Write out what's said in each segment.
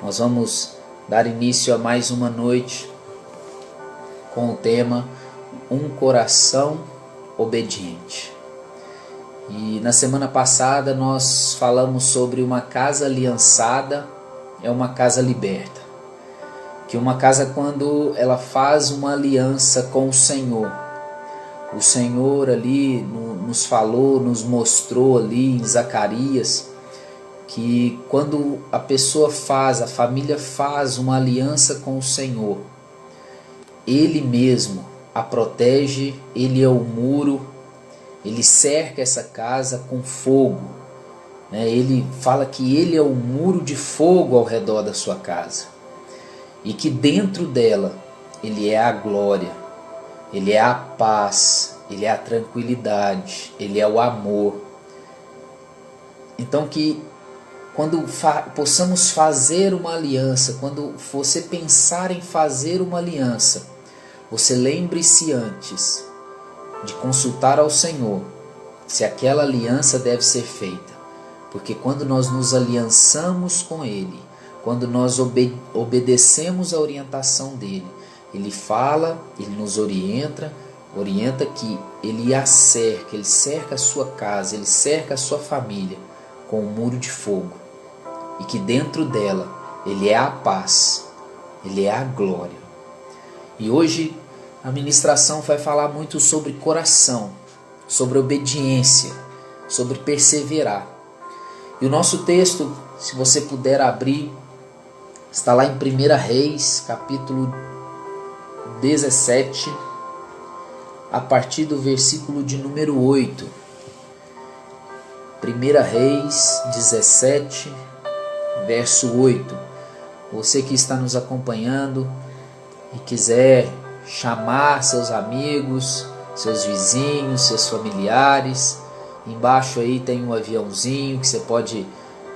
Nós vamos dar início a mais uma noite com o tema Um Coração Obediente. E na semana passada nós falamos sobre uma casa aliançada é uma casa liberta. Que uma casa, quando ela faz uma aliança com o Senhor ali nos falou, nos mostrou ali em Zacarias, que quando a pessoa faz, a família faz uma aliança com o Senhor, Ele mesmo a protege, Ele é o muro, Ele cerca essa casa com fogo, né? Ele fala que Ele é o muro de fogo ao redor da sua casa, e que dentro dela Ele é a glória, Ele é a paz, Ele é a tranquilidade, Ele é o amor. Então que quando possamos fazer uma aliança, quando você pensar em fazer uma aliança, você lembre-se antes de consultar ao Senhor se aquela aliança deve ser feita. Porque quando nós nos aliançamos com Ele, quando nós obedecemos a orientação dEle, Ele fala, Ele nos orienta que Ele a cerca, Ele cerca a sua casa, Ele cerca a sua família com um muro de fogo. E que dentro dela Ele é a paz, Ele é a glória. E hoje a ministração vai falar muito sobre coração, sobre obediência, sobre perseverar. E o nosso texto, se você puder abrir, está lá em 1 Reis, capítulo 17, a partir do versículo de número 8. 1 Reis 17, verso 8. Você que está nos acompanhando e quiser chamar seus amigos, seus vizinhos, seus familiares, embaixo aí tem um aviãozinho que você pode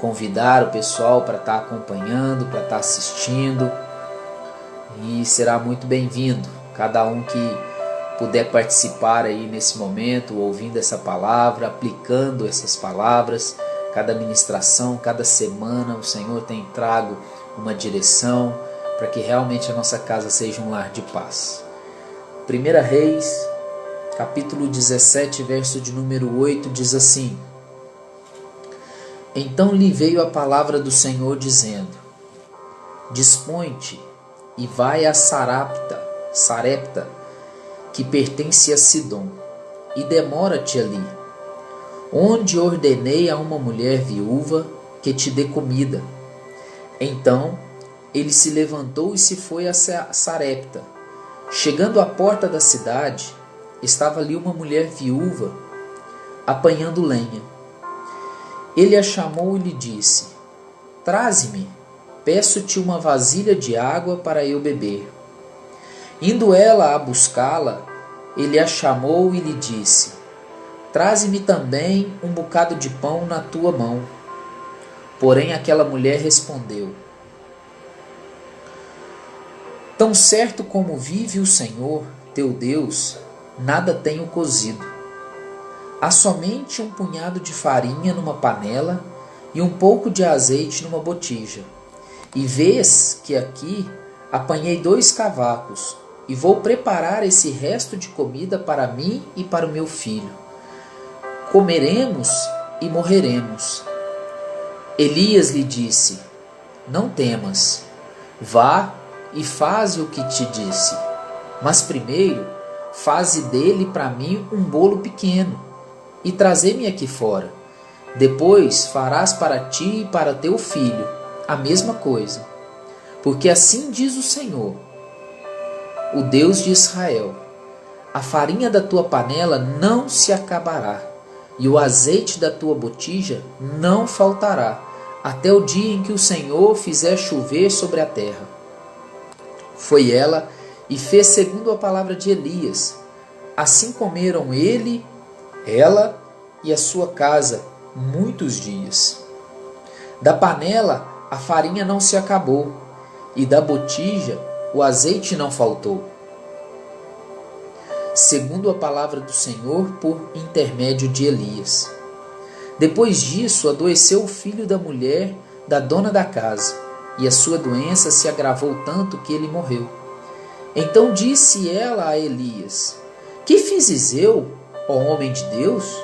convidar o pessoal para estar acompanhando, para estar assistindo, e será muito bem-vindo. Cada um que puder participar aí nesse momento, ouvindo essa palavra, aplicando essas palavras, cada ministração, cada semana, o Senhor tem trago uma direção para que realmente a nossa casa seja um lar de paz. 1 Reis, capítulo 17, verso de número 8, diz assim: Então lhe veio a palavra do Senhor dizendo: Dispõe-te e vai a Sarepta, que pertence a Sidom, e demora-te ali, onde ordenei a uma mulher viúva que te dê comida. Então ele se levantou e se foi a Sarepta. Chegando à porta da cidade, estava ali uma mulher viúva apanhando lenha. Ele a chamou e lhe disse: Traze-me, peço-te uma vasilha de água para eu beber. Indo ela a buscá-la, ele a chamou e lhe disse: Traze-me também um bocado de pão na tua mão. Porém aquela mulher respondeu: Tão certo como vive o Senhor, teu Deus, nada tenho cozido. Há somente um punhado de farinha numa panela e um pouco de azeite numa botija. E vês que aqui apanhei 2 cavacos, e vou preparar esse resto de comida para mim e para o meu filho. Comeremos e morreremos. Elias lhe disse: Não temas, vá e faze o que te disse, mas primeiro faze dele para mim um bolo pequeno e trazei-me aqui fora. Depois farás para ti e para teu filho a mesma coisa, porque assim diz o Senhor, o Deus de Israel: a farinha da tua panela não se acabará, e o azeite da tua botija não faltará, até o dia em que o Senhor fizer chover sobre a terra. Foi ela e fez segundo a palavra de Elias. Assim comeram ela e a sua casa muitos dias. Da panela a farinha não se acabou, e da botija o azeite não faltou, segundo a palavra do Senhor por intermédio de Elias. Depois disso adoeceu o filho da mulher da dona da casa, e a sua doença se agravou tanto que ele morreu. Então disse ela a Elias: Que fizes eu, ó homem de Deus?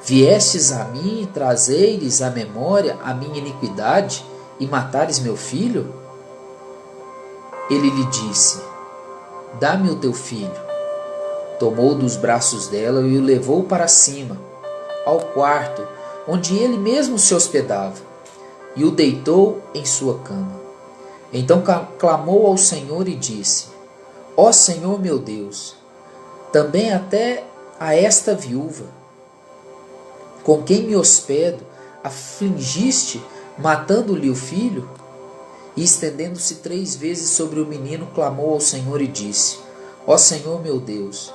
Viestes a mim e trazeres à memória a minha iniquidade e matares meu filho? Ele lhe disse: Dá-me o teu filho. Tomou dos braços dela e o levou para cima, ao quarto, onde ele mesmo se hospedava, e o deitou em sua cama. Então clamou ao Senhor e disse: Ó Senhor meu Deus, também até a esta viúva, com quem me hospedo, afligiste, matando-lhe o filho? E estendendo-se 3 vezes sobre o menino, clamou ao Senhor e disse: Ó Senhor meu Deus,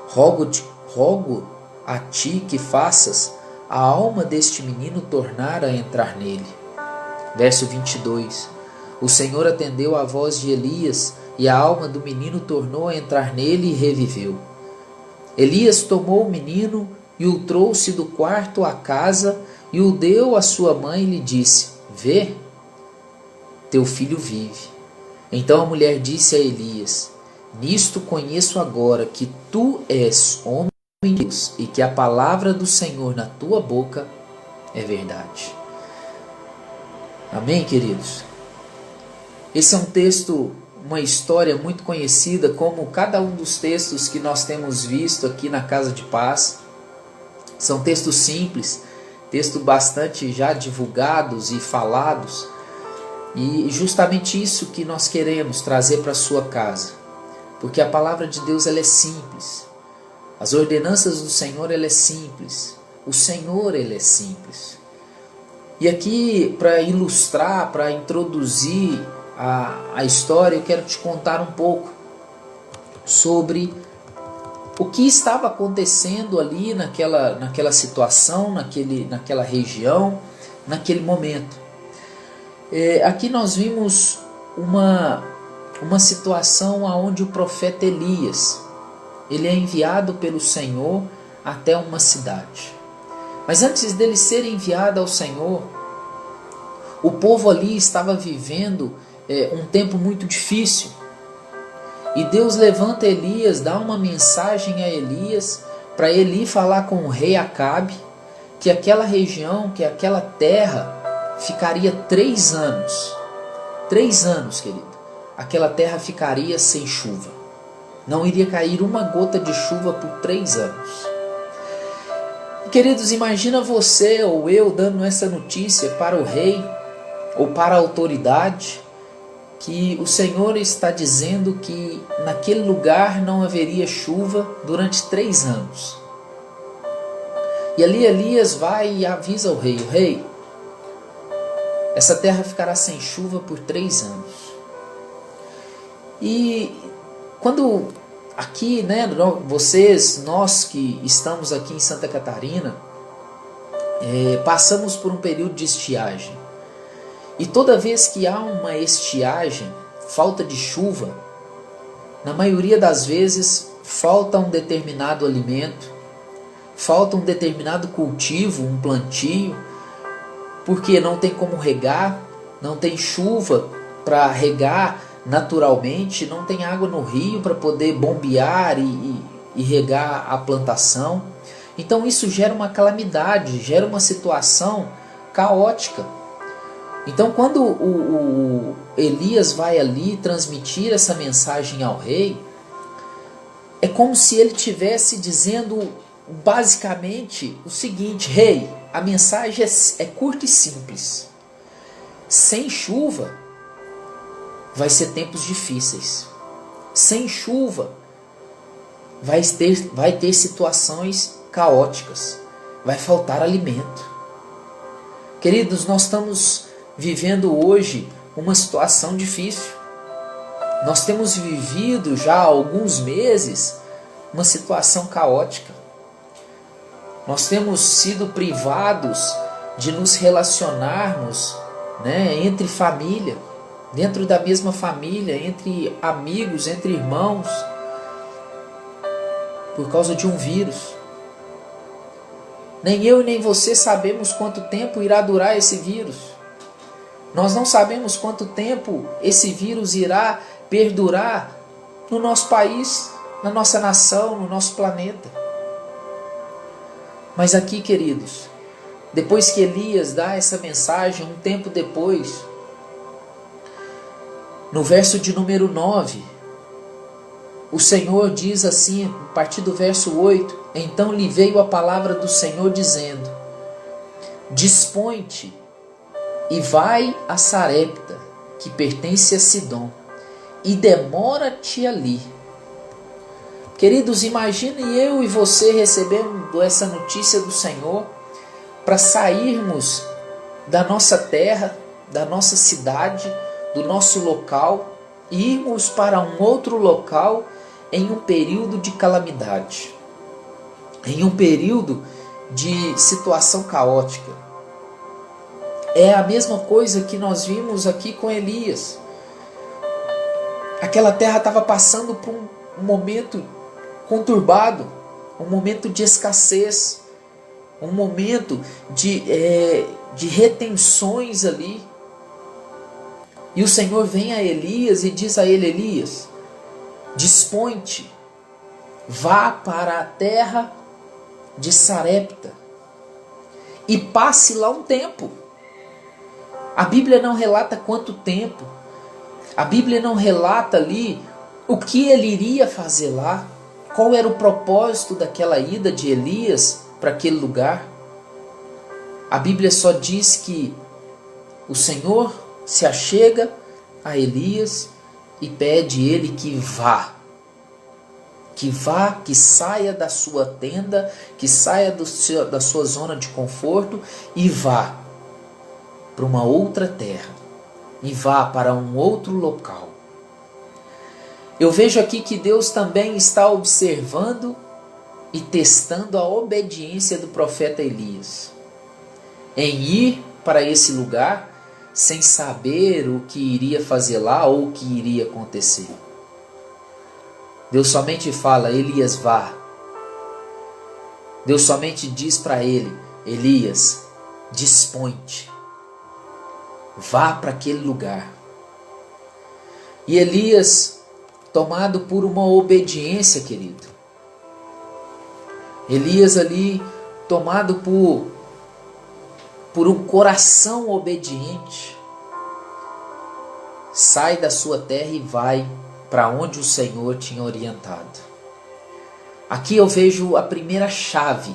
rogo a ti que faças a alma deste menino tornar a entrar nele. Verso 22. O Senhor atendeu à voz de Elias, e a alma do menino tornou a entrar nele e reviveu. Elias tomou o menino e o trouxe do quarto à casa e o deu à sua mãe e lhe disse: Vê, teu filho vive. Então a mulher disse a Elias: Nisto conheço agora que tu és homem de Deus e que a palavra do Senhor na tua boca é verdade. Amém, queridos? Esse é um texto, uma história muito conhecida, como cada um dos textos que nós temos visto aqui na Casa de Paz. São textos simples, textos bastante já divulgados e falados, e justamente isso que nós queremos trazer para a sua casa, porque a palavra de Deus ela é simples, as ordenanças do Senhor ela é simples, o Senhor ele é simples. E aqui, para ilustrar, para introduzir a história, eu quero te contar um pouco sobre o que estava acontecendo ali naquela situação, naquela região, naquele momento. Aqui nós vimos uma situação onde o profeta Elias, ele é enviado pelo Senhor até uma cidade. Mas antes dele ser enviado ao Senhor, o povo ali estava vivendo um tempo muito difícil. E Deus levanta Elias, dá uma mensagem a Elias para ele ir falar com o rei Acabe, que aquela região, que aquela terra ficaria 3 anos. 3 anos, querido. Aquela terra ficaria sem chuva. Não iria cair uma gota de chuva por 3 anos. Queridos, imagina você ou eu dando essa notícia para o rei ou para a autoridade, que o Senhor está dizendo que naquele lugar não haveria chuva durante 3 anos. E ali Elias vai e avisa ao rei: o rei, essa terra ficará sem chuva por 3 anos. E quando aqui, nós que estamos aqui em Santa Catarina, passamos por um período de estiagem. E toda vez que há uma estiagem, falta de chuva, na maioria das vezes falta um determinado alimento, falta um determinado cultivo, um plantio, porque não tem como regar, não tem chuva para regar naturalmente, não tem água no rio para poder bombear e regar a plantação. Então isso gera uma calamidade, gera uma situação caótica. Então quando o Elias vai ali transmitir essa mensagem ao rei, é como se ele estivesse dizendo basicamente o seguinte: rei, a mensagem é curta e simples. Sem chuva vai ser tempos difíceis. Sem chuva vai ter situações caóticas. Vai faltar alimento. Queridos, nós estamos vivendo hoje uma situação difícil. Nós temos vivido já há alguns meses uma situação caótica. Nós temos sido privados de nos relacionarmos, entre família, dentro da mesma família, entre amigos, entre irmãos, por causa de um vírus. Nem eu nem você sabemos quanto tempo irá durar esse vírus. Nós não sabemos quanto tempo esse vírus irá perdurar no nosso país, na nossa nação, no nosso planeta. Mas aqui, queridos, depois que Elias dá essa mensagem, um tempo depois, no verso de número 9, o Senhor diz assim, a partir do verso 8, então lhe veio a palavra do Senhor dizendo, dispõe-te e vai a Sarepta, que pertence a Sidom, e demora-te ali. Queridos, imagine eu e você recebendo essa notícia do Senhor para sairmos da nossa terra, da nossa cidade, do nosso local e irmos para um outro local em um período de calamidade, em um período de situação caótica. É a mesma coisa que nós vimos aqui com Elias. Aquela terra estava passando por um momento conturbado, um momento de escassez, um momento de retenções ali. E o Senhor vem a Elias e diz a ele, Elias, dispõe-te, vá para a terra de Sarepta e passe lá um tempo. A Bíblia não relata quanto tempo, a Bíblia não relata ali o que ele iria fazer lá, qual era o propósito daquela ida de Elias para aquele lugar. A Bíblia só diz que o Senhor se achega a Elias e pede ele que vá, que saia da sua tenda, que saia da sua zona de conforto e vá para uma outra terra, e vá para um outro local. Eu vejo aqui que Deus também está observando e testando a obediência do profeta Elias, em ir para esse lugar sem saber o que iria fazer lá ou o que iria acontecer. Deus somente fala, Elias, vá. Deus somente diz para ele, Elias, dispõe-te, vá para aquele lugar. E Elias, tomado por uma obediência, querido, Elias ali, tomado por um coração obediente, sai da sua terra e vai para onde o Senhor tinha orientado. Aqui eu vejo a primeira chave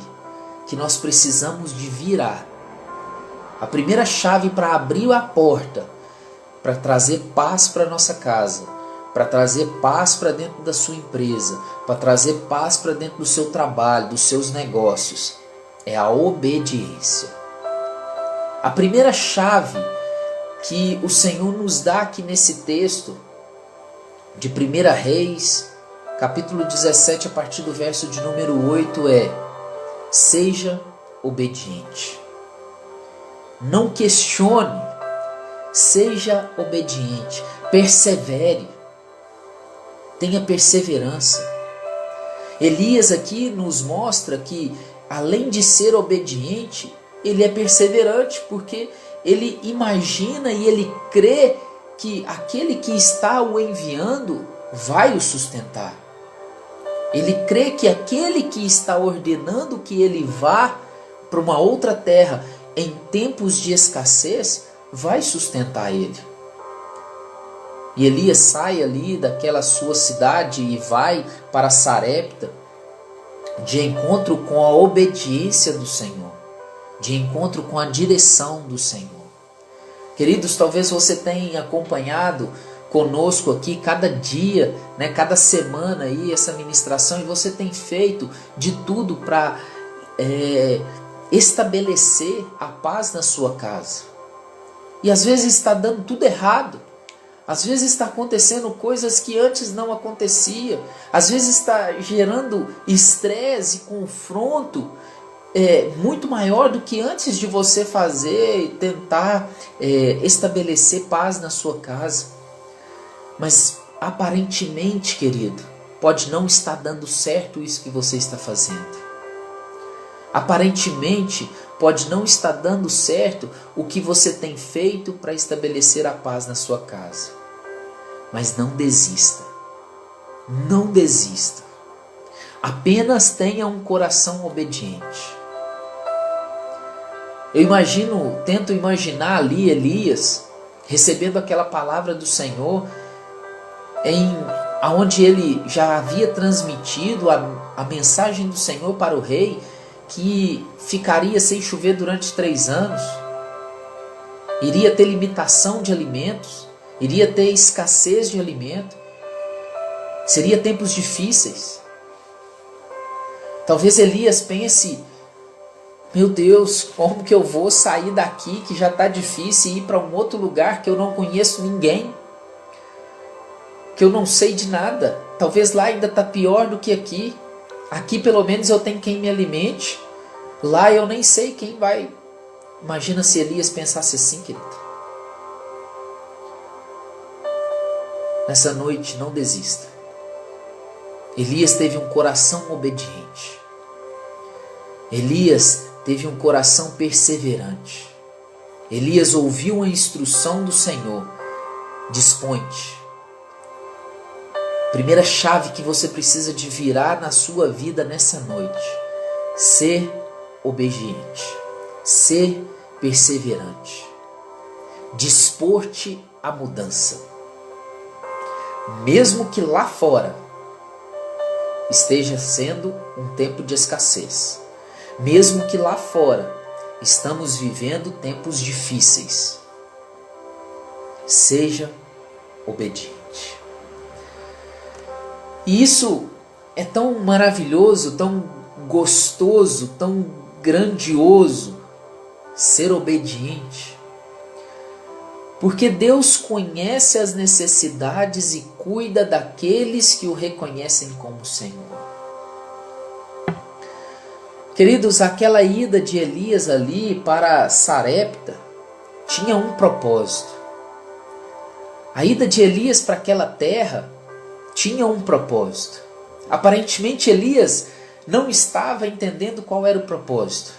que nós precisamos de virar. A primeira chave para abrir a porta, para trazer paz para nossa casa, para trazer paz para dentro da sua empresa, para trazer paz para dentro do seu trabalho, dos seus negócios, é a obediência. A primeira chave que o Senhor nos dá aqui nesse texto de 1 Reis, capítulo 17, a partir do verso de número 8 é: seja obediente. Não questione, seja obediente, persevere, tenha perseverança. Elias aqui nos mostra que, além de ser obediente, ele é perseverante, porque ele imagina e ele crê que aquele que está o enviando vai o sustentar. Ele crê que aquele que está ordenando que ele vá para uma outra terra em tempos de escassez vai sustentar ele. E Elias sai ali daquela sua cidade e vai para Sarepta de encontro com a obediência do Senhor, de encontro com a direção do Senhor. Queridos, talvez você tenha acompanhado conosco aqui cada dia, cada semana aí essa ministração, e você tem feito de tudo para estabelecer a paz na sua casa. E às vezes está dando tudo errado. Às vezes está acontecendo coisas que antes não acontecia. Às vezes está gerando estresse e confronto muito maior do que antes de você fazer e tentar estabelecer paz na sua casa. Mas aparentemente, querido, pode não estar dando certo isso que você está fazendo. Aparentemente pode não estar dando certo o que você tem feito para estabelecer a paz na sua casa. Mas não desista. Não desista. Apenas tenha um coração obediente. Tento imaginar ali Elias recebendo aquela palavra do Senhor, aonde ele já havia transmitido a mensagem do Senhor para o rei, que ficaria sem chover durante 3 anos, iria ter limitação de alimentos, iria ter escassez de alimento, seria tempos difíceis. Talvez Elias pense: meu Deus, como que eu vou sair daqui que já está difícil e ir para um outro lugar que eu não conheço ninguém, que eu não sei de nada? Talvez lá ainda está pior do que aqui. Aqui pelo menos eu tenho quem me alimente, lá eu nem sei quem vai. Imagina se Elias pensasse assim, querido. Nessa noite, não desista. Elias teve um coração obediente. Elias teve um coração perseverante. Elias ouviu a instrução do Senhor. Dispõe-te. Primeira chave que você precisa de virar na sua vida nessa noite: ser obediente, ser perseverante, dispor-te à mudança. Mesmo que lá fora esteja sendo um tempo de escassez, mesmo que lá fora estamos vivendo tempos difíceis, seja obediente. E isso é tão maravilhoso, tão gostoso, tão grandioso, ser obediente. Porque Deus conhece as necessidades e cuida daqueles que o reconhecem como Senhor. Queridos, aquela ida de Elias ali para Sarepta tinha um propósito. A ida de Elias para aquela terra tinha um propósito. Aparentemente Elias não estava entendendo qual era o propósito.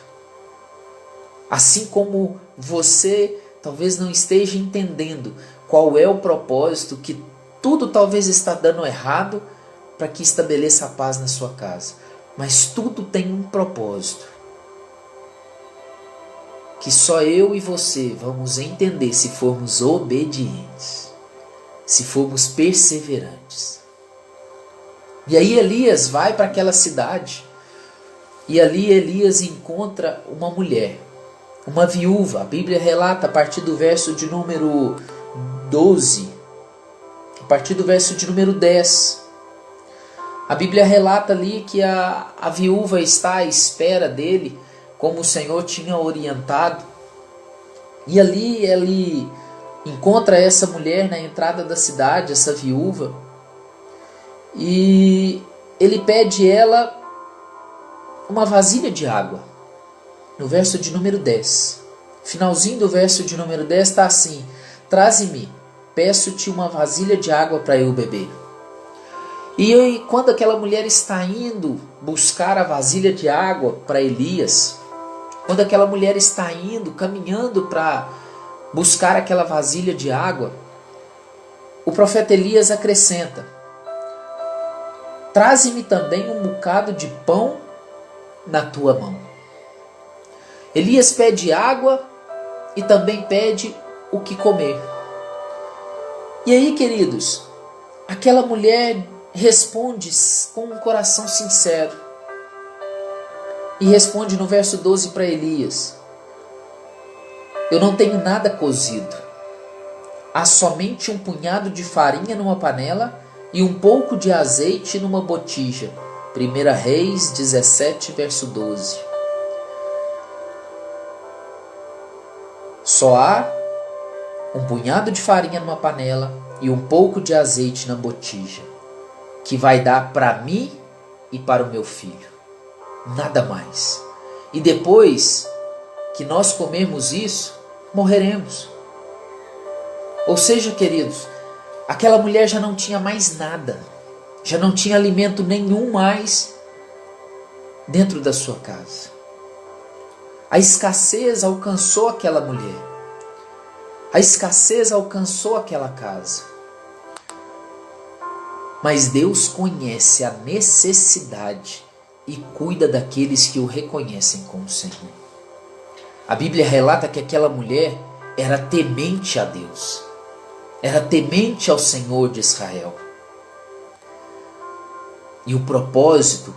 Assim como você talvez não esteja entendendo qual é o propósito, que tudo talvez está dando errado para que estabeleça a paz na sua casa. Mas tudo tem um propósito que só eu e você vamos entender se formos obedientes, se formos perseverantes. E aí Elias vai para aquela cidade, e ali Elias encontra uma mulher, uma viúva. A Bíblia relata a partir do verso de número 12, a partir do verso de número 10. A Bíblia relata ali que a viúva está à espera dele, como o Senhor tinha orientado. E ali ele encontra essa mulher na entrada da cidade, essa viúva. E ele pede ela uma vasilha de água. No verso de número 10. Finalzinho do verso de número 10 está assim: traze-me, peço-te uma vasilha de água para eu beber. E quando aquela mulher está indo buscar a vasilha de água para Elias, quando aquela mulher está indo, caminhando para buscar aquela vasilha de água, o profeta Elias acrescenta: traze-me também um bocado de pão na tua mão. Elias pede água e também pede o que comer. E aí, queridos, aquela mulher responde com um coração sincero. E responde no verso 12 para Elias: eu não tenho nada cozido. Há somente um punhado de farinha numa panela e um pouco de azeite numa botija. 1 Reis 17, verso 12. Só há um punhado de farinha numa panela e um pouco de azeite na botija, que vai dar para mim e para o meu filho. Nada mais. E depois que nós comermos isso, morreremos. Ou seja, queridos, aquela mulher já não tinha mais nada, já não tinha alimento nenhum mais dentro da sua casa. A escassez alcançou aquela mulher. A escassez alcançou aquela casa. Mas Deus conhece a necessidade e cuida daqueles que o reconhecem como Senhor. A Bíblia relata que aquela mulher era temente a Deus. Era temente ao Senhor de Israel. E o propósito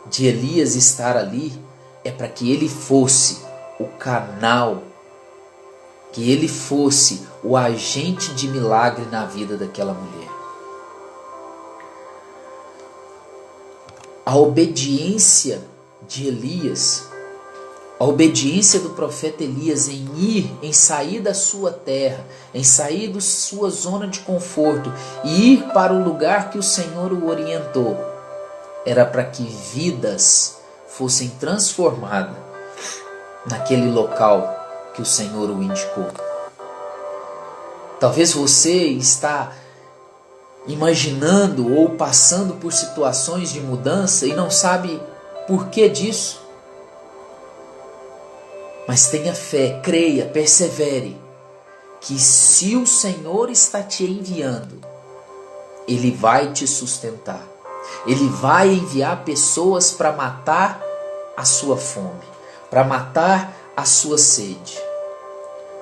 de Elias estar ali é para que ele fosse o canal, que ele fosse o agente de milagre na vida daquela mulher. A obediência de Elias, a obediência do profeta Elias em sair da sua terra, em sair da sua zona de conforto e ir para o lugar que o Senhor o orientou, era para que vidas fossem transformadas naquele local que o Senhor o indicou. Talvez você está imaginando ou passando por situações de mudança e não sabe por que disso. Mas tenha fé, creia, persevere, que se o Senhor está te enviando, Ele vai te sustentar. Ele vai enviar pessoas para matar a sua fome, para matar a sua sede.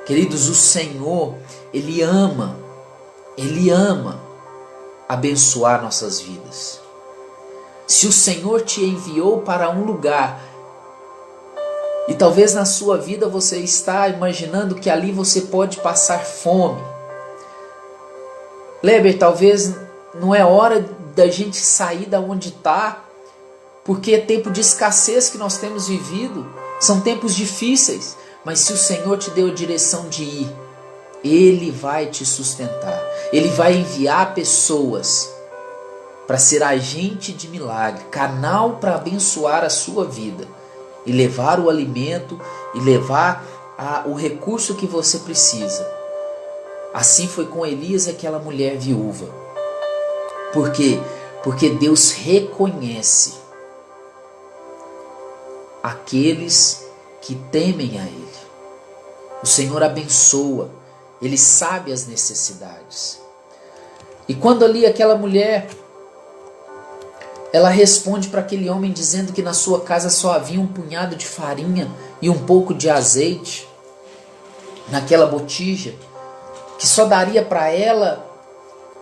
Queridos, o Senhor, Ele ama abençoar nossas vidas. Se o Senhor te enviou para um lugar, e talvez na sua vida você está imaginando que ali você pode passar fome. Leber, talvez não é hora da gente sair da onde está, porque é tempo de escassez que nós temos vivido, são tempos difíceis, mas se o Senhor te deu a direção de ir, Ele vai te sustentar, Ele vai enviar pessoas para ser agente de milagre, canal para abençoar a sua vida e levar o alimento e levar o recurso que você precisa. Assim foi com Elias e aquela mulher viúva. Por quê? Porque Deus reconhece aqueles que temem a Ele. O Senhor abençoa, Ele sabe as necessidades. E quando ali aquela mulher, ela responde para aquele homem dizendo que na sua casa só havia um punhado de farinha e um pouco de azeite naquela botija, que só daria para ela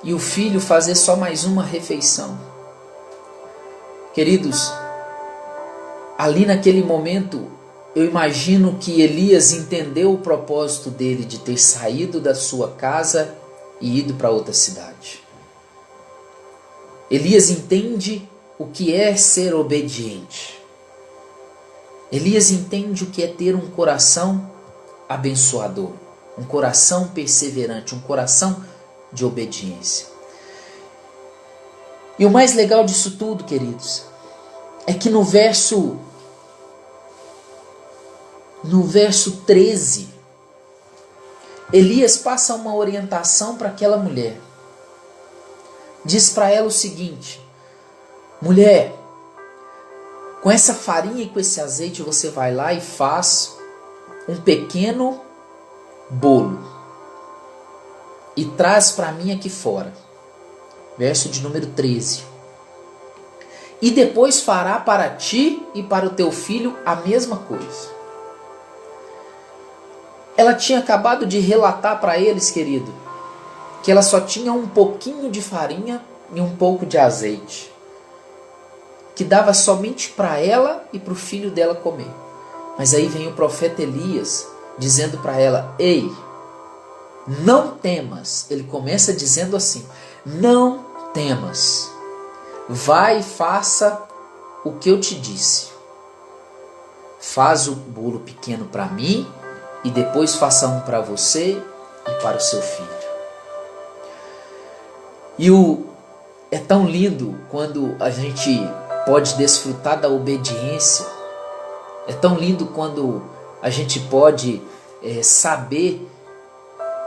e o filho fazer só mais uma refeição. Queridos, ali naquele momento, eu imagino que Elias entendeu o propósito dele de ter saído da sua casa e ido para outra cidade. Elias entende o que é ser obediente. Elias entende o que é ter um coração abençoador, um coração perseverante, um coração de obediência. E o mais legal disso tudo, queridos, é que no verso 13, Elias passa uma orientação para aquela mulher. Diz para ela o seguinte: mulher, com essa farinha e com esse azeite você vai lá e faz um pequeno bolo e traz para mim aqui fora. Verso de número 13. E depois fará para ti e para o teu filho a mesma coisa. Ela tinha acabado de relatar para eles, querido, que ela só tinha um pouquinho de farinha e um pouco de azeite, que dava somente para ela e para o filho dela comer. Mas aí vem o profeta Elias dizendo para ela: ei, não temas. Ele começa dizendo assim: não temas, vai e faça o que eu te disse. Faz o bolo pequeno para mim e depois faça um para você e para o seu filho. E é tão lindo quando a gente pode desfrutar da obediência. É tão lindo quando a gente pode saber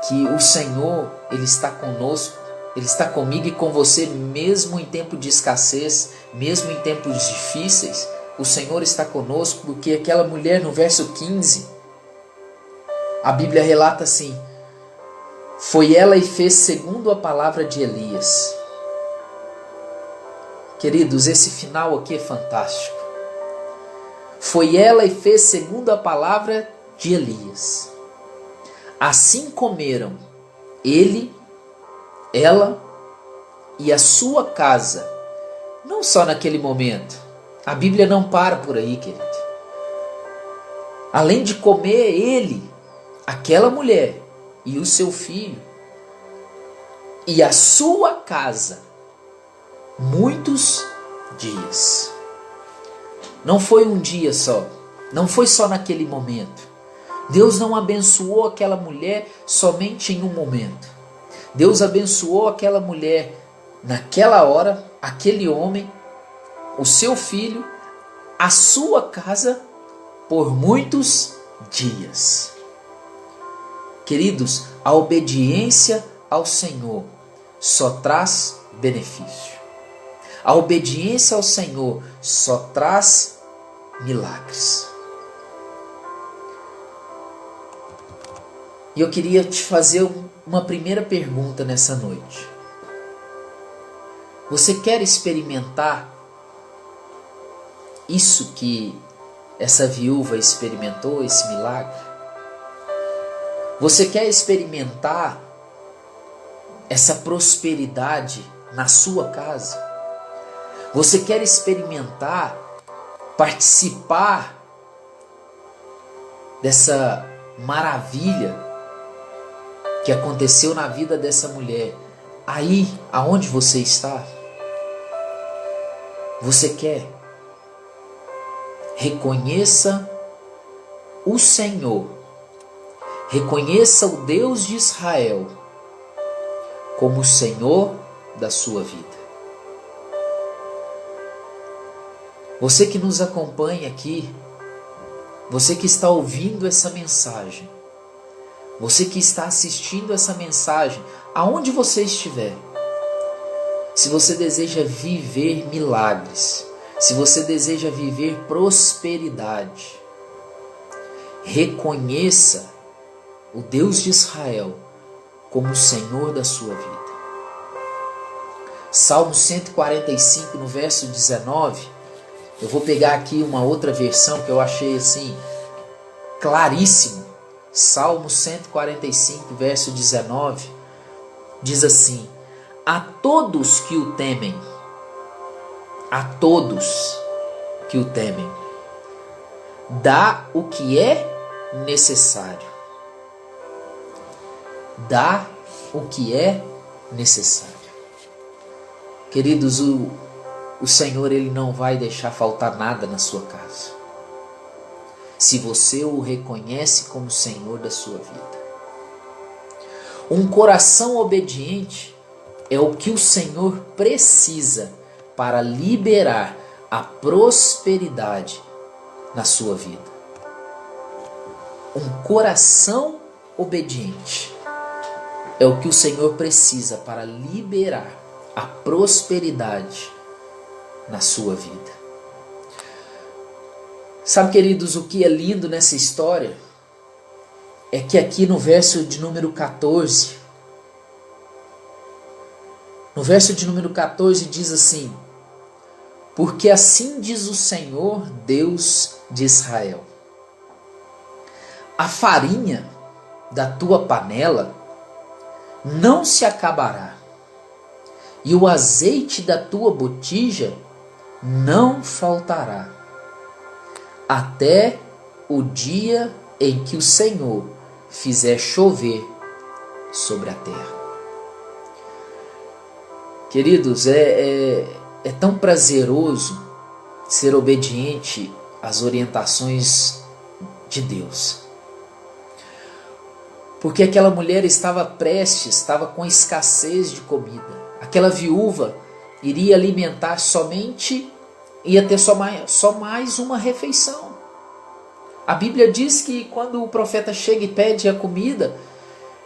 que o Senhor, Ele está conosco, Ele está comigo e com você, mesmo em tempo de escassez, mesmo em tempos difíceis. o Senhor está conosco, porque aquela mulher no verso 15, a Bíblia relata assim: foi ela e fez segundo a palavra de Elias. Queridos, esse final aqui é fantástico. Foi ela e fez segundo a palavra de Elias. Assim comeram ele, ela e a sua casa. Não só naquele momento. A Bíblia não para por aí, querido. Além de comer ele, aquela mulher e o seu filho e a sua casa, muitos dias. Não foi um dia só. Não foi só naquele momento. Deus não abençoou aquela mulher somente em um momento. Deus abençoou aquela mulher naquela hora, aquele homem, o seu filho, a sua casa, por muitos dias. Queridos, a obediência ao Senhor só traz benefício. A obediência ao Senhor só traz milagres. E eu queria te fazer uma primeira pergunta nessa noite. Você quer experimentar isso que essa viúva experimentou, esse milagre? Você quer experimentar essa prosperidade na sua casa? Você quer experimentar, participar dessa maravilha que aconteceu na vida dessa mulher, aí aonde você está? Você quer? Reconheça o Senhor, reconheça o Deus de Israel como o Senhor da sua vida. Você que nos acompanha aqui, você que está ouvindo essa mensagem, você que está assistindo essa mensagem, aonde você estiver, se você deseja viver milagres, se você deseja viver prosperidade, reconheça o Deus de Israel como o Senhor da sua vida. Salmo 145, no verso 19, eu vou pegar aqui uma outra versão que eu achei assim claríssimo. Salmo 145, verso 19, diz assim: a todos que o temem, a todos que o temem, dá o que é necessário. Dá o que é necessário. Queridos, o Senhor, Ele não vai deixar faltar nada na sua casa, se você o reconhece como Senhor da sua vida. Um coração obediente é o que o Senhor precisa para liberar a prosperidade na sua vida. Um coração obediente é o que o Senhor precisa para liberar a prosperidade na sua vida. Sabe, queridos, o que é lindo nessa história é que aqui no verso de número 14, no verso de número 14 diz assim: porque assim diz o Senhor, Deus de Israel: a farinha da tua panela não se acabará, e o azeite da tua botija não faltará, até o dia em que o Senhor fizer chover sobre a terra. Queridos, é tão prazeroso ser obediente às orientações de Deus. Porque aquela mulher estava com escassez de comida. Aquela viúva iria alimentar ia ter só mais uma refeição. A Bíblia diz que quando o profeta chega e pede a comida,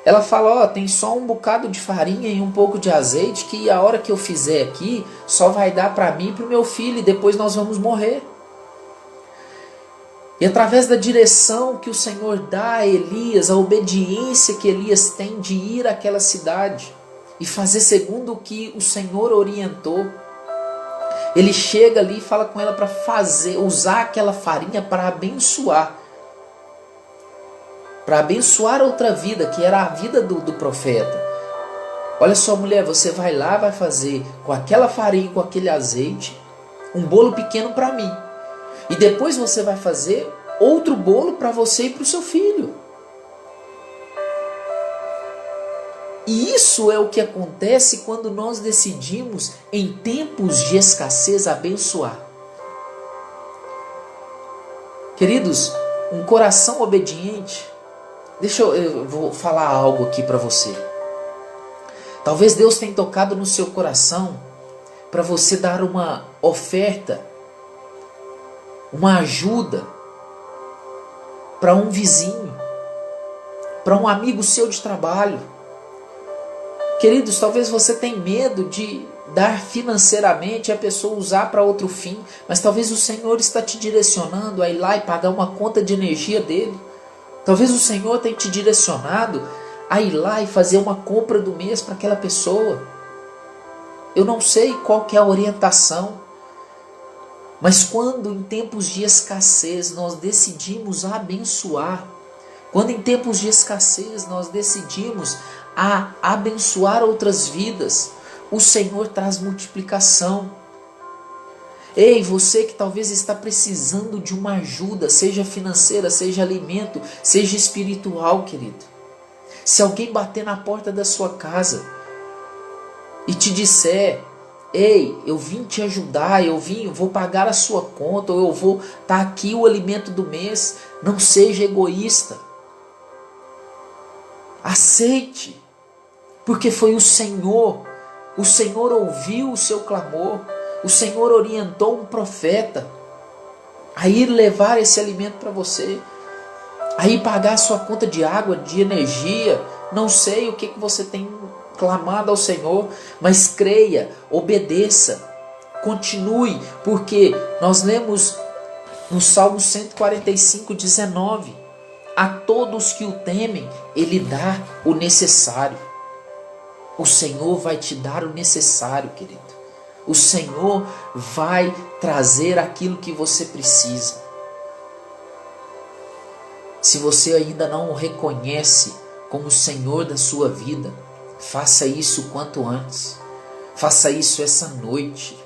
ela fala: tem só um bocado de farinha e um pouco de azeite, que a hora que eu fizer aqui, só vai dar para mim e para o meu filho, e depois nós vamos morrer. E através da direção que o Senhor dá a Elias, a obediência que Elias tem de ir àquela cidade e fazer segundo o que o Senhor orientou, ele chega ali e fala com ela para usar aquela farinha para abençoar outra vida, que era a vida do profeta. Olha só, mulher, você vai lá, vai fazer com aquela farinha, com aquele azeite, um bolo pequeno para mim. E depois você vai fazer outro bolo para você e para o seu filho. E isso é o que acontece quando nós decidimos, em tempos de escassez, abençoar. Queridos, um coração obediente. Eu vou falar algo aqui para você. Talvez Deus tenha tocado no seu coração para você dar uma oferta, uma ajuda para um vizinho, para um amigo seu de trabalho. Queridos, talvez você tenha medo de dar financeiramente e a pessoa usar para outro fim, mas talvez o Senhor está te direcionando a ir lá e pagar uma conta de energia dele. Talvez o Senhor tenha te direcionado a ir lá e fazer uma compra do mês para aquela pessoa. Eu não sei qual que é a orientação, mas quando em tempos de escassez nós decidimos abençoar, quando em tempos de escassez nós decidimos a abençoar outras vidas, o Senhor traz multiplicação. Ei, você que talvez está precisando de uma ajuda, seja financeira, seja alimento, seja espiritual, querido. Se alguém bater na porta da sua casa e te disser: ei, eu vim te ajudar, eu vou pagar a sua conta, ou eu vou estar aqui o alimento do mês, não seja egoísta. Aceite, porque foi o Senhor ouviu o seu clamor, o Senhor orientou um profeta a ir levar esse alimento para você, a ir pagar a sua conta de água, de energia, não sei o que você tem clamado ao Senhor, mas creia, obedeça, continue, porque nós lemos no Salmo 145, 19, a todos que o temem, Ele dá o necessário. O Senhor vai te dar o necessário, querido. O Senhor vai trazer aquilo que você precisa. Se você ainda não o reconhece como o Senhor da sua vida, faça isso o quanto antes. Faça isso essa noite.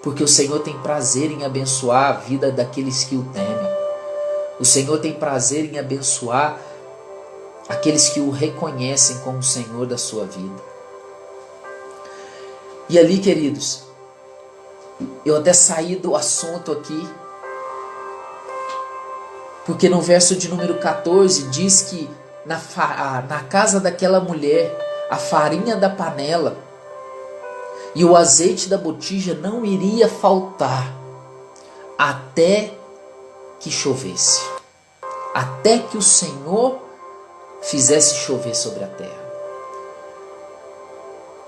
Porque o Senhor tem prazer em abençoar a vida daqueles que o temem. O Senhor tem prazer em abençoar aqueles que o reconhecem como o Senhor da sua vida. E ali, queridos, eu até saí do assunto aqui, porque no verso de número 14 diz que na casa daquela mulher, a farinha da panela e o azeite da botija não iria faltar até que chovesse, até que o Senhor fizesse chover sobre a terra.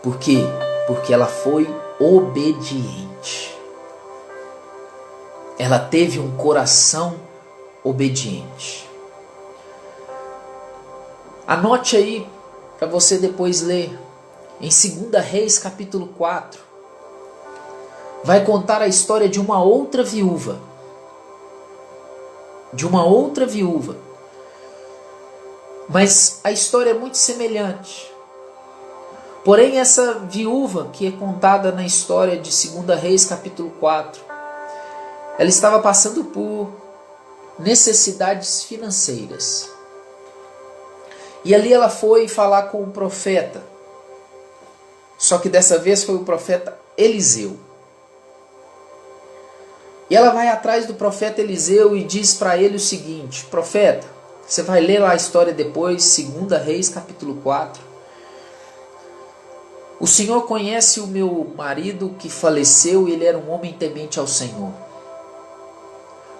Por quê? Porque ela foi obediente. Ela teve um coração obediente. Anote aí para você depois ler. Em 2 Reis capítulo 4. Vai contar a história de uma outra viúva. Mas a história é muito semelhante. Porém, essa viúva que é contada na história de 2 Reis capítulo 4, ela estava passando por necessidades financeiras. E ali ela foi falar com o profeta. Só que dessa vez foi o profeta Eliseu. E ela vai atrás do profeta Eliseu e diz para ele o seguinte: profeta, você vai ler lá a história depois, 2 Reis capítulo 4. O Senhor conhece o meu marido que faleceu e ele era um homem temente ao Senhor.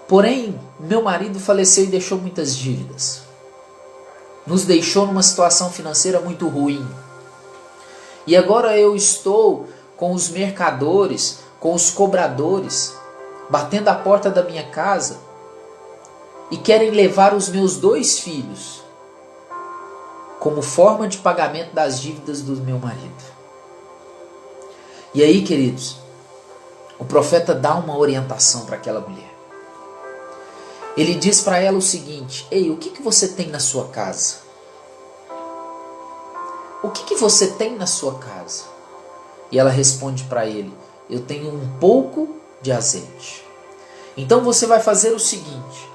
Porém, meu marido faleceu e deixou muitas dívidas. Nos deixou numa situação financeira muito ruim. E agora eu estou com os mercadores, com os cobradores, batendo a porta da minha casa, e querem levar os meus 2 filhos como forma de pagamento das dívidas do meu marido. E aí, queridos, o profeta dá uma orientação para aquela mulher. Ele diz para ela o seguinte: ei, o que você tem na sua casa? O que você tem na sua casa? E ela responde para ele: eu tenho um pouco de azeite. Então você vai fazer o seguinte: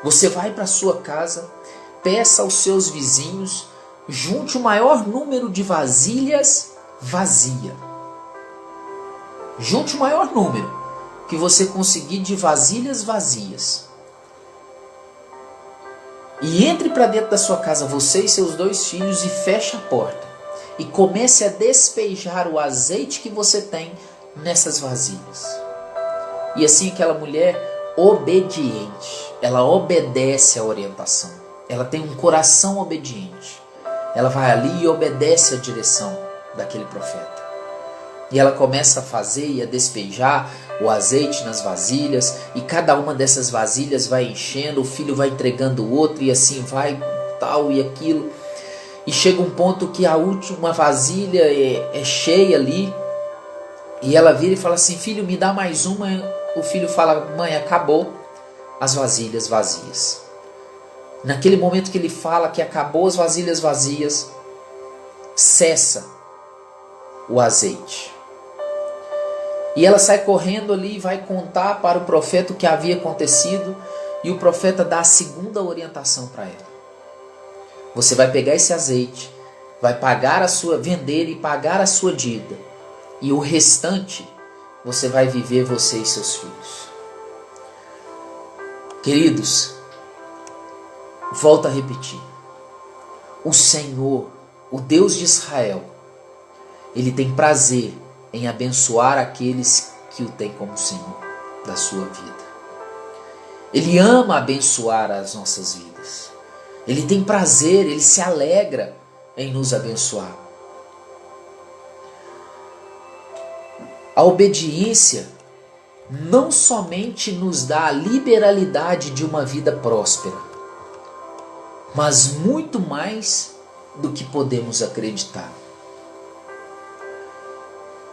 você vai para a sua casa, peça aos seus vizinhos, junte o maior número de vasilhas vazias. Junte o maior número que você conseguir de vasilhas vazias. E entre para dentro da sua casa, você e seus 2 filhos, e feche a porta. E comece a despejar o azeite que você tem nessas vasilhas. E assim aquela mulher obediente, ela obedece à orientação. Ela tem um coração obediente. Ela vai ali e obedece a direção daquele profeta. E ela começa a fazer e a despejar o azeite nas vasilhas. E cada uma dessas vasilhas vai enchendo. O filho vai entregando o outro. E assim vai, tal e aquilo. E chega um ponto que a última vasilha é cheia ali. E ela vira e fala assim: filho, me dá mais uma. O filho fala: mãe, acabou as vasilhas vazias. Naquele momento que ele fala que acabou as vasilhas vazias, cessa o azeite. E ela sai correndo ali e vai contar para o profeta o que havia acontecido. E o profeta dá a segunda orientação para ela: você vai pegar esse azeite, vai pagar vender e pagar a sua dívida. E o restante você vai viver, você e seus filhos. Queridos, volto a repetir. O Senhor, o Deus de Israel, Ele tem prazer em abençoar aqueles que o têm como Senhor da sua vida. Ele ama abençoar as nossas vidas. Ele tem prazer, Ele se alegra em nos abençoar. A obediência não somente nos dá a liberalidade de uma vida próspera, mas muito mais do que podemos acreditar.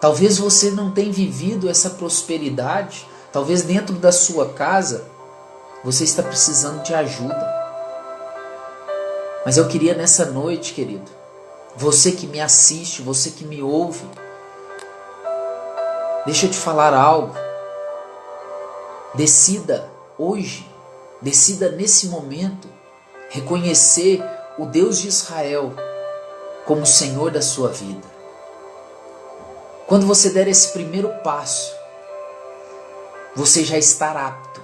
Talvez você não tenha vivido essa prosperidade, talvez dentro da sua casa você está precisando de ajuda. Mas eu queria nessa noite, querido, você que me assiste, você que me ouve, deixa eu te falar algo. Decida hoje, decida nesse momento, reconhecer o Deus de Israel como Senhor da sua vida. Quando você der esse primeiro passo, você já estará apto,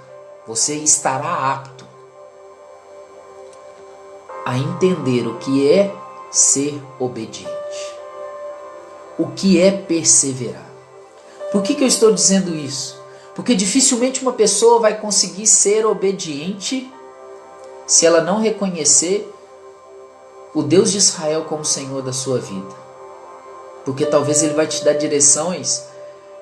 a entender o que é ser obediente, o que é perseverar. Por que eu estou dizendo isso? Porque dificilmente uma pessoa vai conseguir ser obediente se ela não reconhecer o Deus de Israel como Senhor da sua vida. Porque talvez Ele vai te dar direções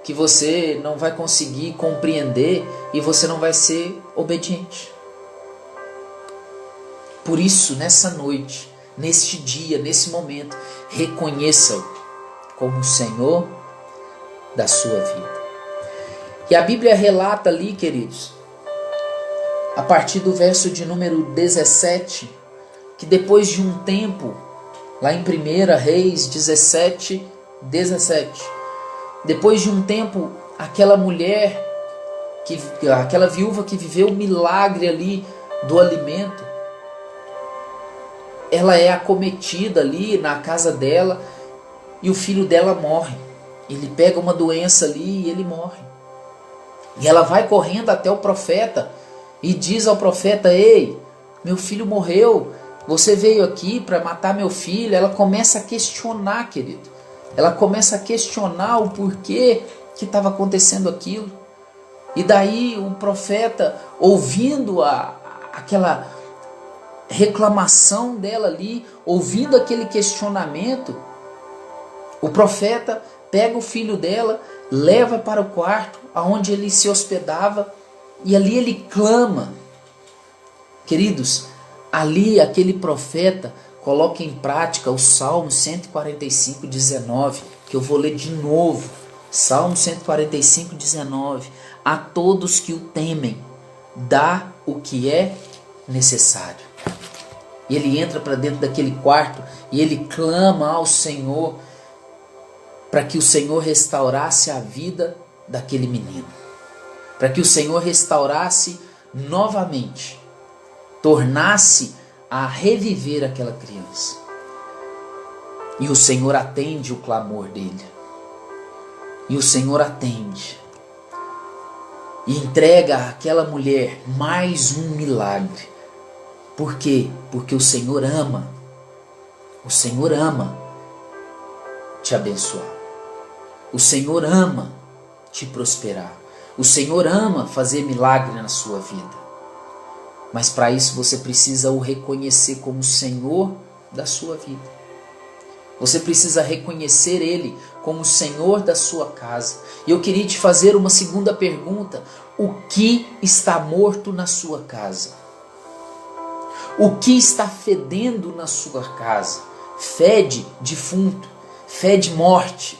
que você não vai conseguir compreender e você não vai ser obediente. Por isso, nessa noite, neste dia, nesse momento, reconheça-o como o Senhor da sua vida. E a Bíblia relata ali, queridos, a partir do verso de número 17, que depois de um tempo, lá em 1 Reis 17, depois de um tempo, aquela mulher, aquela viúva que viveu o milagre ali do alimento, ela é acometida ali na casa dela e o filho dela morre. Ele pega uma doença ali e ele morre. E ela vai correndo até o profeta e diz ao profeta: ei, meu filho morreu, você veio aqui para matar meu filho. Ela começa a questionar, querido. Ela começa a questionar o porquê que estava acontecendo aquilo. E daí o profeta, ouvindo aquela reclamação dela ali, ouvindo aquele questionamento, o profeta pega o filho dela, leva para o quarto onde ele se hospedava, e ali ele clama. Queridos, ali aquele profeta coloca em prática o Salmo 145, 19, que eu vou ler de novo. Salmo 145, 19. A todos que o temem, dá o que é necessário. E ele entra para dentro daquele quarto e ele clama ao Senhor para que o Senhor restaurasse a vida daquele menino. Para que o Senhor restaurasse novamente, tornasse a reviver aquela criança. E o Senhor atende o clamor dele. E o Senhor atende. E entrega àquela mulher mais um milagre. Por quê? Porque o Senhor ama. O Senhor ama te abençoar. O Senhor ama te prosperar. O Senhor ama fazer milagre na sua vida. Mas para isso você precisa o reconhecer como Senhor da sua vida. Você precisa reconhecer Ele como o Senhor da sua casa. E eu queria te fazer uma segunda pergunta. O que está morto na sua casa? O que está fedendo na sua casa? Fede defunto, fede morte.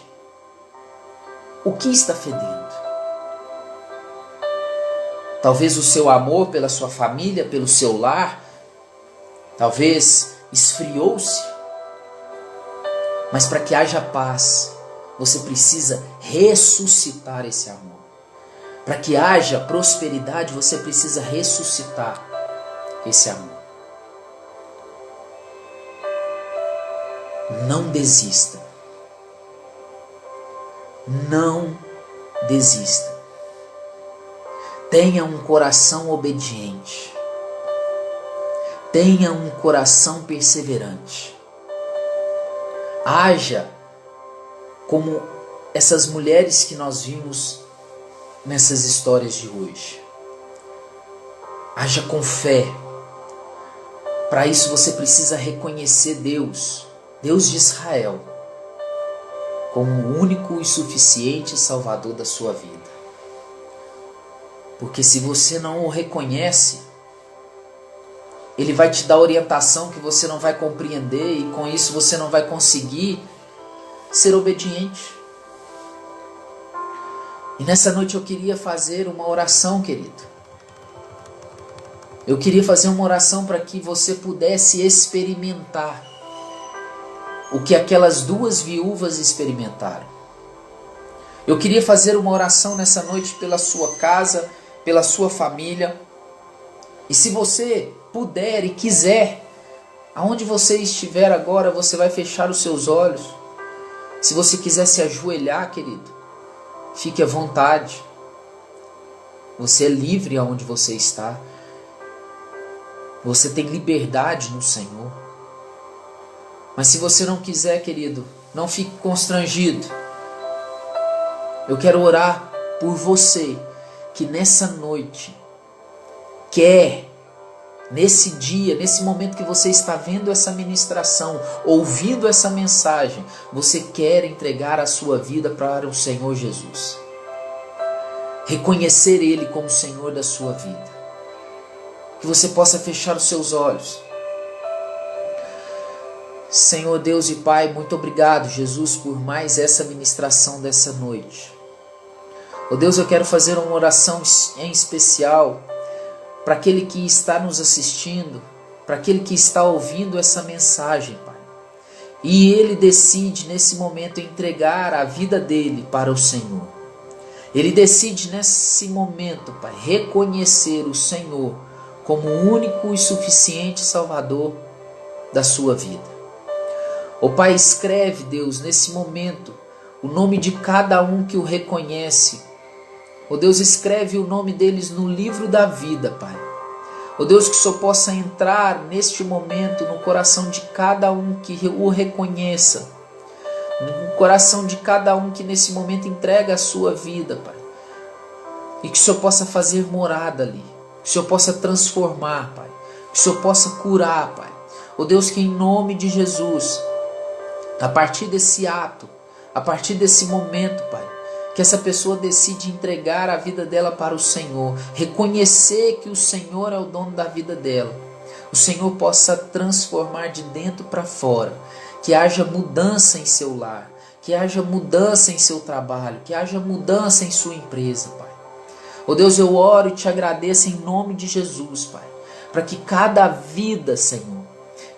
O que está fedendo? Talvez o seu amor pela sua família, pelo seu lar, talvez esfriou-se. Mas para que haja paz, você precisa ressuscitar esse amor. Para que haja prosperidade, você precisa ressuscitar esse amor. Não desista. Não desista. Tenha um coração obediente. Tenha um coração perseverante. Haja como essas mulheres que nós vimos nessas histórias de hoje. Haja com fé. Para isso você precisa reconhecer Deus, Deus de Israel, como o único e suficiente Salvador da sua vida. Porque se você não o reconhece, Ele vai te dar orientação que você não vai compreender e com isso você não vai conseguir ser obediente. E nessa noite eu queria fazer uma oração, querido. Eu queria fazer uma oração para que você pudesse experimentar o que aquelas duas viúvas experimentaram. Eu queria fazer uma oração nessa noite pela sua casa, pela sua família. E se você puder e quiser, aonde você estiver agora, você vai fechar os seus olhos. Se você quiser se ajoelhar, querido, fique à vontade. Você é livre aonde você está. Você tem liberdade no Senhor. Mas se você não quiser, querido, não fique constrangido. Eu quero orar por você que nessa noite quer, nesse dia, nesse momento que você está vendo essa ministração, ouvindo essa mensagem, você quer entregar a sua vida para o Senhor Jesus. Reconhecer Ele como Senhor da sua vida. Que você possa fechar os seus olhos. Senhor Deus e Pai, muito obrigado, Jesus, por mais essa ministração dessa noite. Oh Deus, eu quero fazer uma oração em especial para aquele que está nos assistindo, para aquele que está ouvindo essa mensagem, Pai. E ele decide nesse momento entregar a vida dele para o Senhor. Ele decide nesse momento, Pai, reconhecer o Senhor como o único e suficiente Salvador da sua vida. Ó Pai, escreve, Deus, nesse momento, o nome de cada um que o reconhece. Ó Deus, escreve o nome deles no livro da vida, Pai. Ó Deus, que o Senhor possa entrar neste momento no coração de cada um que o reconheça. No coração de cada um que nesse momento entrega a sua vida, Pai. E que o Senhor possa fazer morada ali. Que o Senhor possa transformar, Pai. Que o Senhor possa curar, Pai. Ó Deus, que em nome de Jesus, a partir desse ato, a partir desse momento, Pai, que essa pessoa decide entregar a vida dela para o Senhor, reconhecer que o Senhor é o dono da vida dela, o Senhor possa transformar de dentro para fora, que haja mudança em seu lar, que haja mudança em seu trabalho, que haja mudança em sua empresa, Pai. Oh Deus, eu oro e te agradeço em nome de Jesus, Pai, para que cada vida, Senhor,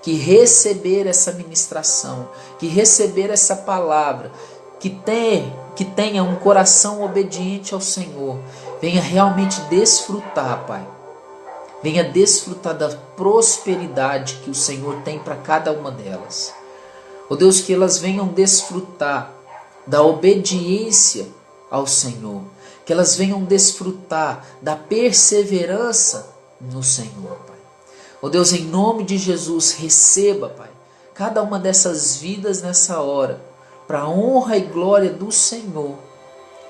que receber essa ministração, que receber essa palavra, que tenha um coração obediente ao Senhor, venha realmente desfrutar, Pai. Venha desfrutar da prosperidade que o Senhor tem para cada uma delas. Oh Deus, que elas venham desfrutar da obediência ao Senhor, que elas venham desfrutar da perseverança no Senhor, Pai. Oh Deus, em nome de Jesus, receba, Pai, cada uma dessas vidas nessa hora, para a honra e glória do Senhor.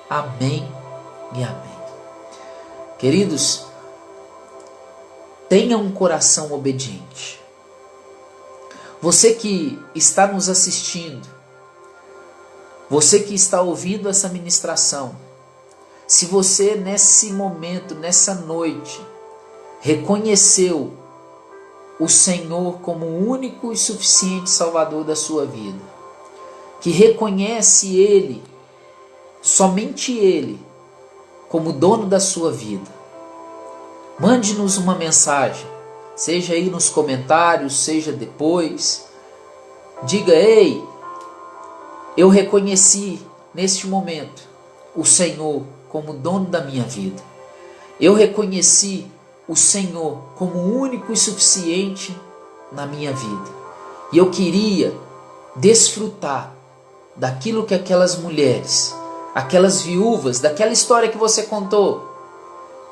Amém e amém. Queridos, tenha um coração obediente. Você que está nos assistindo, você que está ouvindo essa ministração, se você nesse momento, nessa noite, reconheceu o Senhor como o único e suficiente Salvador da sua vida, que reconhece Ele, somente Ele, como dono da sua vida, mande-nos uma mensagem, seja aí nos comentários, seja depois. Diga: ei, eu reconheci neste momento o Senhor como dono da minha vida. Eu reconheci o Senhor como único e suficiente na minha vida. E eu queria desfrutar daquilo que aquelas mulheres, aquelas viúvas, daquela história que você contou,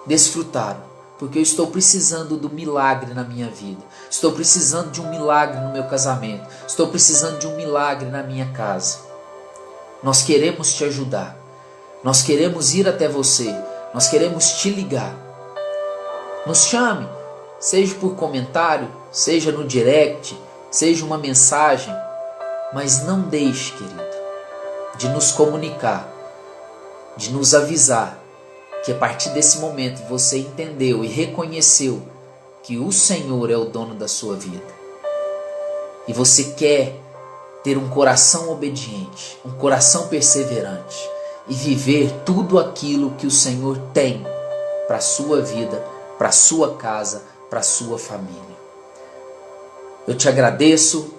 desfrutaram. Porque eu estou precisando do milagre na minha vida. Estou precisando de um milagre no meu casamento. Estou precisando de um milagre na minha casa. Nós queremos te ajudar. Nós queremos ir até você. Nós queremos te ligar. Nos chame, seja por comentário, seja no direct, seja uma mensagem. Mas não deixe, querido, de nos comunicar, de nos avisar que a partir desse momento você entendeu e reconheceu que o Senhor é o dono da sua vida. E você quer ter um coração obediente, um coração perseverante e viver tudo aquilo que o Senhor tem para a sua vida, para a sua casa, para a sua família. Eu te agradeço,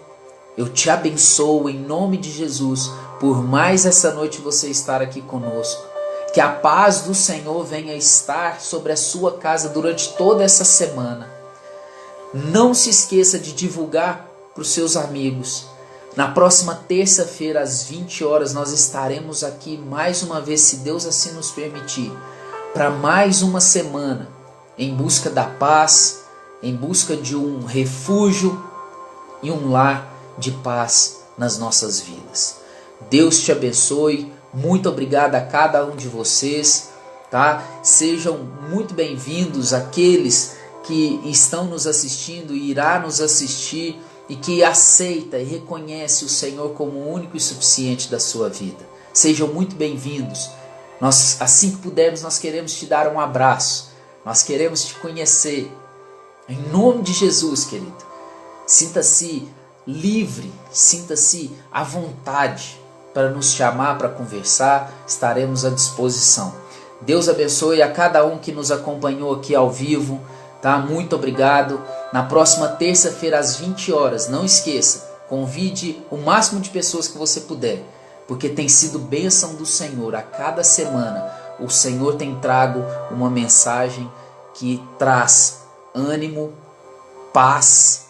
eu te abençoo em nome de Jesus por mais essa noite você estar aqui conosco. Que a paz do Senhor venha estar sobre a sua casa durante toda essa semana. Não se esqueça de divulgar para os seus amigos. Na próxima terça-feira, às 20 horas, nós estaremos aqui mais uma vez, se Deus assim nos permitir, para mais uma semana, em busca da paz, em busca de um refúgio e um lar de paz nas nossas vidas. Deus te abençoe. Muito obrigado a cada um de vocês, tá? Sejam muito bem-vindos aqueles que estão nos assistindo e irá nos assistir e que aceita e reconhece o Senhor como o único e suficiente da sua vida. Sejam muito bem-vindos. Nós, assim que pudermos, nós queremos te dar um abraço. Nós queremos te conhecer. Em nome de Jesus, querido. Sinta-se livre, sinta-se à vontade para nos chamar, para conversar, estaremos à disposição. Deus abençoe a cada um que nos acompanhou aqui ao vivo, tá? Muito obrigado. Na próxima terça-feira às 20 horas, não esqueça, convide o máximo de pessoas que você puder, porque tem sido bênção do Senhor. A cada semana o Senhor tem trago uma mensagem que traz ânimo, paz,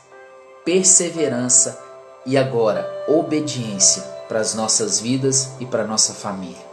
perseverança e agora obediência para as nossas vidas e para a nossa família.